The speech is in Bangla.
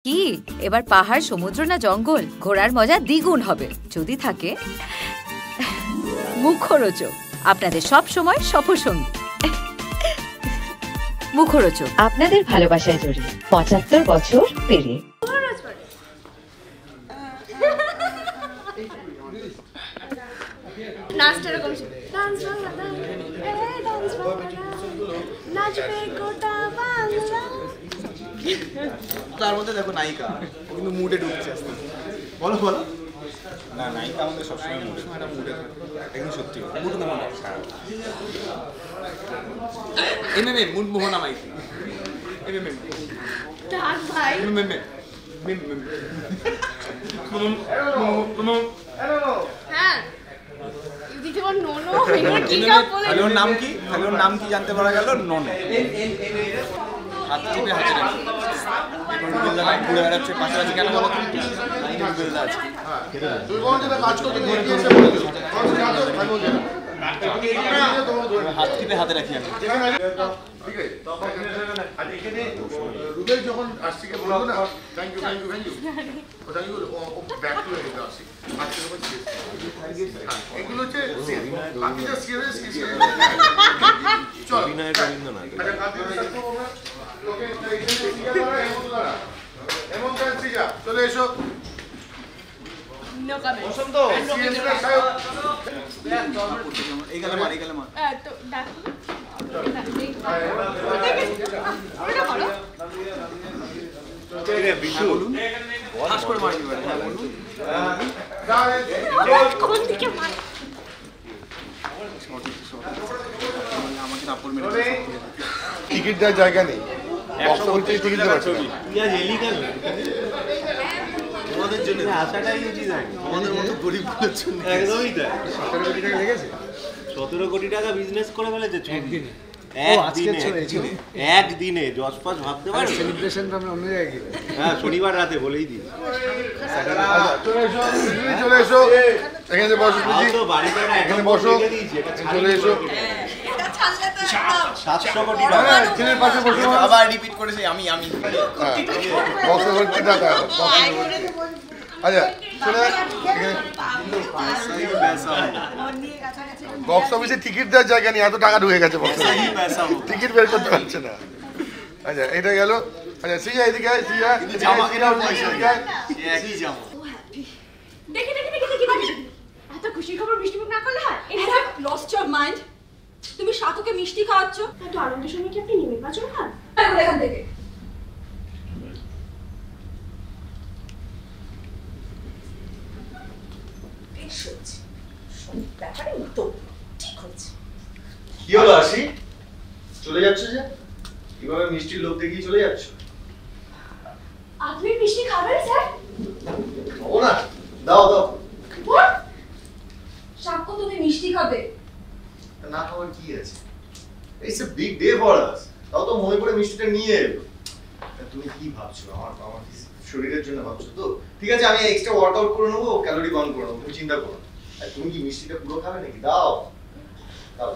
কি এবার পাহাড়, সমুদ্র না জঙ্গল? ঘোরার মজা দ্বিগুণ হবে যদি থাকে মুখরোচক, আপনাদের সব সময় সফরসঙ্গী। মুখরোচক, আপনাদের ভালোবাসায় জড়িয়ে ৭৫ বছর পেরিয়ে। নাচটা এরকম ছিল, ডান্স বাংলা ডান্স বাংলা নাচবে গোটা বাংলা। তার মধ্যে দেখো নায়িকা কিন্তু মুডে ঢুকছে আস্তে। বলো বলো। না নায়িকা আমাদের সবসময় মুডে একদম সত্যি মুড মোহনা এমএমএ মুড মোহনা মাইতি এমএমএ ডাক ভাই এমএমএ হ্যাঁ দিতে বল নোনো এগুলো কি কাপ বলে। খালি ওর নাম কি? খালি ওর নাম কি জানতে পারা গেল? ননো। হাত চেপে হাতে রাখি রুবেলদা লাইন ঘুরে বেড়াচ্ছে পাশাপাশি কেন বলো? লাইনে রুবেলদা আছে। হাত চেপে হাতে রাখি আমি। রুবেল যখন আসছে বলবো না thank you thank you thank you thank you back to এর আসি আজকে যখন এগুলো হচ্ছে বাকিটা সিরিয়াস কিছু চল বিনয় রবীন্দ্রনাথ আচ্ছা কাদের সাথে আমরা ওকে এমন কান্ট্রি যা চলে এসো নো কমেন্ট বসন্ত সিএসকে সাহেব এই গেলে মার তো ডাক টিকিট দেওয়ার জায়গা নেই, টিকিট দেওয়া আমাদের জন্য আশাটাই উচিত আমাদের মতো গরিবদের জন্য। একদমই তাই। 17 কোটি টাকা লেগেছে, 17 কোটি টাকা বিজনেস করে ফেলেছে একদিনে। একদিনে জজপাস ভাবতে পারো। সেলিব্রেশনটা আমরা অন্য জায়গায় গিয়ে হ্যাঁ শনিবার রাতে বলেই দিই। চলে এসো এখানে বসো, বাড়িতে এখানে বসো, চলে এসো। 700 কোটি টাকা ছেলের পাশে বসো। আবার রিপিট করেছে আমি বক্স হচ্ছে টাকা। আচ্ছা চলে বক্স অফিসে টিকিট দেওয়ার জায়গা নেই, এত টাকা ঢুকে গেছে বক্স টিকিট বের করতে পারছে না। আচ্ছা এটা গেল। আচ্ছা সিয়া এদিকে আয়, সিয়া দেখি এত খুশি খবর মিষ্টি মুখ না করলে হয়? এই হ্যাভ লস্ট ইওর মাইন্ড। তুমি সাথুকে মিষ্টি খাওয়াচ্ছ, এত আনন্দের সময় কি আপনি নির্বাচন খান? এখান থেকে কি হলো আসি? চলে যাচ্ছ যে কিভাবে মিষ্টির লোভ দেখিয়ে চলে যাচ্ছ? আপনি মিষ্টি খাবেন স্যার? ও না দাও দাও। সাক্ষ্য তুমি মিষ্টি খাবে না খাওয়ার কি আছে? It's a big day for us. তাও তো মনে করে মিষ্টিটা নিয়ে এলো। তুমি কি ভাবছো? আমার শরীরের জন্য ভাবছো তো? ঠিক আছে আমি এক্সট্রা ওয়ার্কআউট করে নেবো, ক্যালোরি বার্ন করে নেবো, তুমি চিন্তা করো না। আর তুমি কি মিষ্টিটা পুরো খাবে নাকি? দাও দাও।